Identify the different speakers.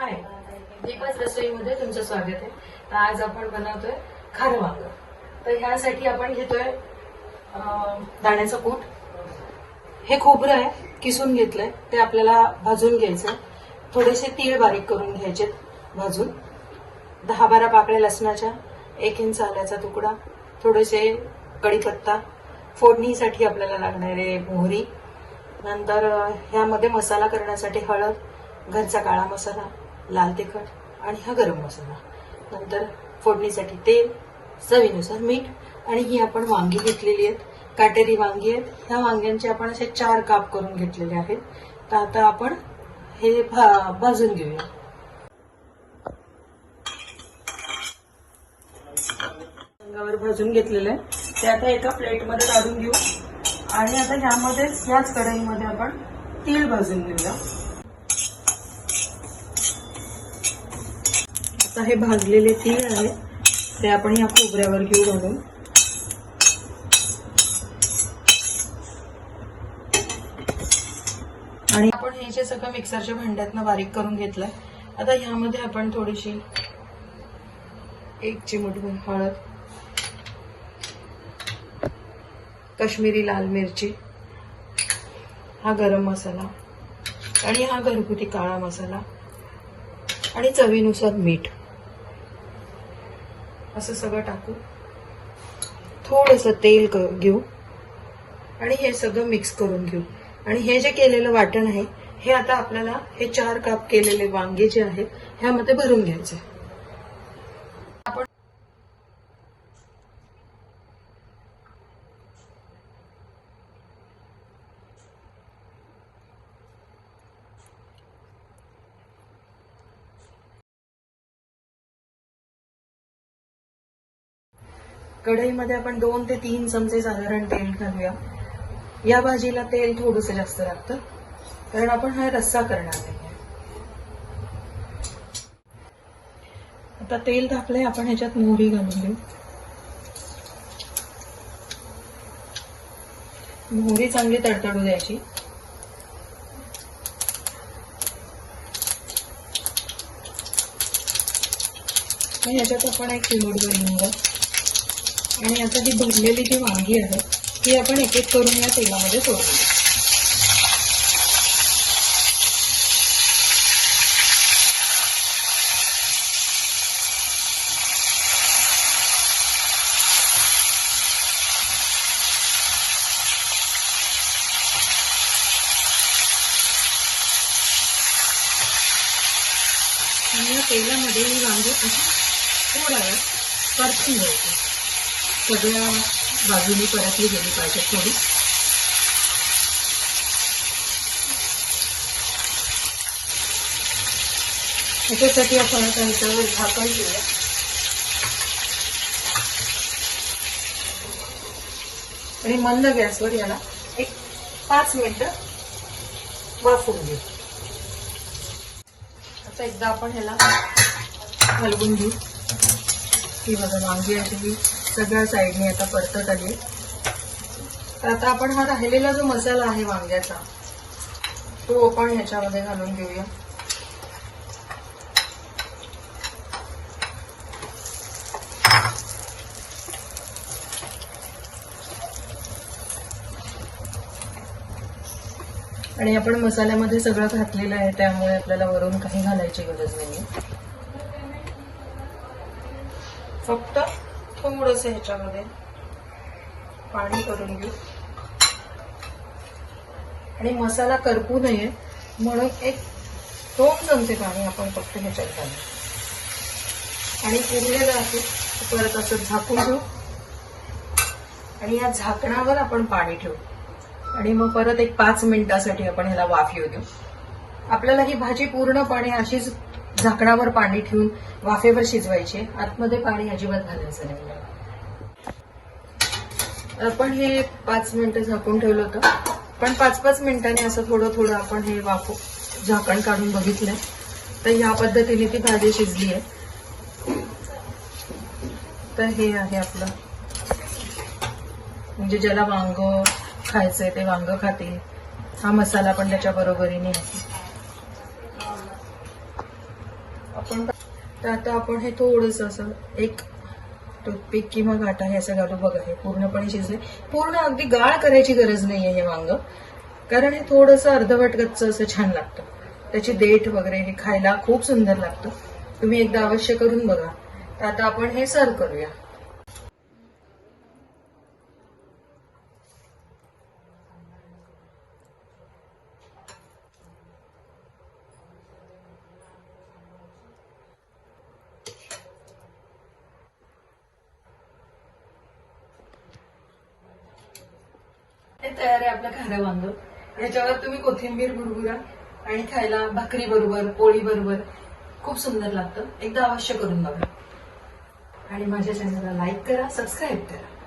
Speaker 1: हाय, दीपाच रसोईमध्ये तुमचं स्वागत आहे. तर आज आपण बनवतोय खारं वांग. तर ह्यासाठी आपण घेतोय दाण्याचं कूट. हे खोबरं आहे, किसून घेतलंय, ते आपल्याला भाजून घ्यायचंय. थोडेसे तीळ बारीक करून घ्यायचे भाजून. 10-12 पाकळ्या लसणाच्या, 1 इंच आल्याचा तुकडा, थोडेसे कढीपत्ता, फोडणीसाठी आपल्याला लागणारे मोहरी, नंतर ह्यामध्ये मसाला करण्यासाठी हळद, घरचा काळा मसाला, लाल तिखट आणि हा गरम मसाला, नंतर फोडणीसाठी तेल, चवीनुसार मीठ आणि ही आपण वांगी घेतलेली आहेत, काटेरी वांगी आहेत. ह्या वांग्यांचे आपण असे 4 काप करून घेतलेले आहेत. तर आता आपण हे भाजून घेऊया. वांग्यावर भाजून घेतलेलं आहे ते आता एका प्लेटमध्ये काढून घेऊ आणि आता ह्यामध्येच ह्याच कढईमध्ये आपण तीळ भाजून घेऊया. आता हे भाजलेले तीळ आहे ते आपण ह्या खोबऱ्यावर घेऊ घालून. आणि आपण हे जे सगळं मिक्सरच्या भांड्यातनं बारीक करून घेतलंय. आता ह्यामध्ये आपण थोडीशी 1 चिमूटभर हळद, काश्मीरी लाल मिरची, हा गरम मसाला आणि हा घरगुती काळा मसाला आणि चवीनुसार मीठ असं सगळं टाकू. थोडंसं तेल घेऊ आणि हे सगळं मिक्स करून घेऊ. आणि हे जे केलेलं वाटण आहे हे आता आपल्याला हे 4 काप केलेले वांगे जे आहेत ह्यामध्ये भरून घ्यायचे. आपण कढईमध्ये आपण 2 ते 3 चमचे साधारण तेल घालूया. या भाजीला तेल थोडंसं जास्त लागतं कारण आपण हा रस्सा करणार आहे. आता तेल टाकलंय, आपण ह्याच्यात मोहरी घालून घेऊ. मोहरी चांगली तडतडू द्यायची. ह्याच्यात आपण 1 चिमूटभर हिंग आणि आता ही भरलेली जी वांगी आहे ती आपण एक एक करून या तेलामध्ये सोडू. आणि या तेलामध्ये ही वांगी अशी थोडा वेळ परतून घ्यायची. सगळ्या बाजूनी परतली गेली पाहिजे थोडी. त्याच्यासाठी आपण आता ह्याच्यावर झाकण ठेवूया आणि मंद गॅसवर याला 5 मिनिटं वाफवून घेऊ. आता एकदा आपण ह्याला हलवून घेऊ. ही बघा वांगी आहे ती सगळ्या साईडने आता परतत आली. तर आता आपण हा राहिलेला जो मसाला आहे वांग्याचा तो आपण ह्याच्यामध्ये घालून घेऊया. आणि आपण मसाल्यामध्ये सगळं घातलेलं आहे त्यामुळे आपल्याला वरून काही घालायची गरज नाही. फक्त थोडंसं ह्याच्यामध्ये पाणी करून घेऊ आणि मसाला करपू नये म्हणून 2 चमचे पाणी आपण फक्त ह्याच्यात घालू आणि उरलेलं आहे परत असं झाकून घेऊ आणि या झाकणावर आपण पाणी ठेवू आणि मग परत 5 मिनिटासाठी आपण ह्याला वाफ येऊ देऊ. आपल्याला ही भाजी पूर्णपणे अशीच झाकणावर पाणी ठेवून वाफेवर शिजवायचे. आतमध्ये पाणी अजिबात घालायचं नाही. आपण हे 5 मिनिटं झाकून ठेवलं होतं पण 5-5 मिनिटांनी असं थोडं थोडं आपण हे झाकण काढून बघितलंय तर ह्या पद्धतीने ती भाजी शिजली आहे. तर हे आहे आपलं, म्हणजे ज्याला वांग खायचंय ते वांग खातील. हा मसाला पण त्याच्या बरोबरीने आहे. तर आता आपण हे थोडंसं असं एक टूथपिक किंवा गाठा हे असं घालू. बघा हे पूर्णपणे शिजले. पूर्ण अगदी गाळ करायची गरज नाहीये हे वांग, कारण हे थोडंसं अर्धवट गच्च असं छान लागतं. त्याची देठ वगैरे हे खायला खूप सुंदर लागतं. तुम्ही एकदा अवश्य करून बघा. तर आता आपण हे सर्व करूया. हे तयार आहे आपलं खारं वांग. ह्याच्यावर तुम्ही कोथिंबीर बुरबुरा आणि खायला भाकरी बरोबर, पोळी बरोबर खूप सुंदर लागतं. एकदा अवश्य करून बघा आणि माझ्या चॅनलला लाईक करा, सबस्क्राईब करा.